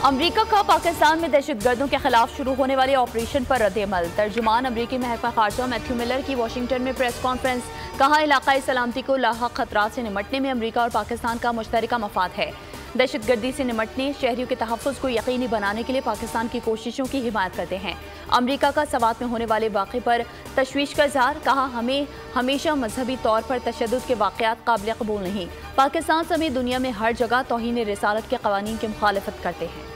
अमरीका का पाकिस्तान में दहशतगर्दों के खिलाफ शुरू होने वाले ऑपरेशन पर रद्द-ए-अमल। तर्जुमान अमरीकी महकमा खारजा मैथ्यू मिलर की वाशिंगटन में प्रेस कॉन्फ्रेंस। कहा, इलाकाई सलामती को लाहक खतरात से निमटने में अमरीका और पाकिस्तान का मुश्तरका मफाद है। दहशतगर्दी से निमटने, शहरियों के तहफ़्फ़ुज़ को यकीनी बनाने के लिए पाकिस्तान की कोशिशों की हिमायत करते हैं। अमरीका का सवात में होने वाले वाक़े पर तशवीश का इज़हार। कहा, हमें हमेशा मजहबी तौर पर तशद्दुद के वाक़यात काबिल कबूल नहीं। पाकिस्तान समेत दुनिया में हर जगह तौहीन रिसालत के क़वानीन की मुखालफत करते हैं।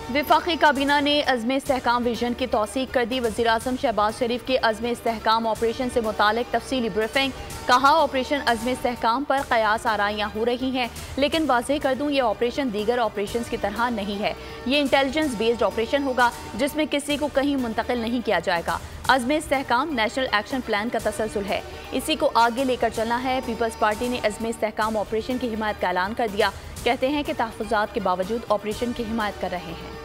वफाकी काबीना ने अज़्म इस्तेहकाम विजन की तौसीक कर दी। वज़ीर आज़म शहबाज शरीफ के अज़्म इस्तेहकाम ऑपरेशन से मुतालिक तफसीली ब्रीफिंग। कहा, ऑपरेशन अज़्म इस्तेहकाम पर कयास आराइयाँ हो रही हैं, लेकिन वाज़ेह कर दूँ, ये ऑपरेशन दीगर ऑपरेशन की तरह नहीं है। ये इंटेलिजेंस बेस्ड ऑपरेशन होगा जिसमें किसी को कहीं मुंतकिल नहीं किया जाएगा। अज़्म इस्तेहकाम नेशनल एक्शन प्लान का तसलसल है, इसी को आगे लेकर चलना है। पीपल्स पार्टी ने अज़्म इस्तेहकाम ऑपरेशन की हिमायत का ऐलान कर दिया। कहते हैं कि तहफ़्फ़ुज़ात के बावजूद ऑपरेशन की हिमायत कर रहे हैं।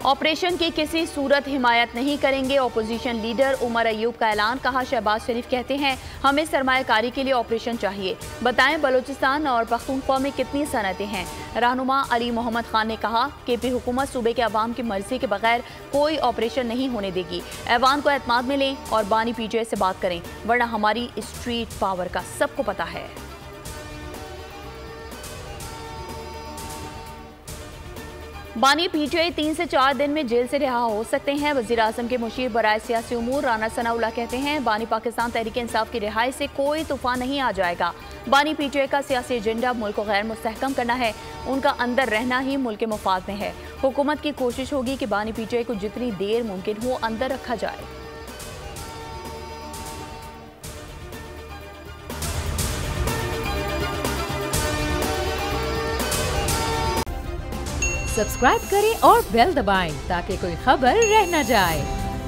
ऑपरेशन की किसी सूरत हिमायत नहीं करेंगे। अपोजिशन लीडर उमर अयूब का ऐलान। कहा, शहबाज शरीफ कहते हैं हमें सरमायाकारी के लिए ऑपरेशन चाहिए। बताएं बलूचिस्तान और पख्तूनख्वा में कितनी सनतें हैं। रहनुमा अली मोहम्मद खान ने कहा, केपी हुकूमत सूबे के अवाम की मर्जी के बगैर कोई ऑपरेशन नहीं होने देगी। ऐवान को एतमाद में लें और बानी पीटीआई से बात करें, वरना हमारी स्ट्रीट पावर का सबको पता है। बानी पीटीआई 3 से 4 दिन में जेल से रिहा हो सकते हैं। वज़ीर आज़म के मुशीर बराए सियासी उमूर राना सनाउल्लाह कहते हैं, बानी पाकिस्तान तहरीक इंसाफ की रिहाई से कोई तूफान नहीं आ जाएगा। बानी पीटीआई का सियासी एजेंडा मुल्क को गैर मुस्तहकम करना है। उनका अंदर रहना ही मुल्क के मुफाद में है। हुकूमत की कोशिश होगी कि बानी पीटीआई को जितनी देर मुमकिन हो अंदर रखा जाए। सब्सक्राइब करें और बेल दबाएं ताकि कोई खबर रह न जाए।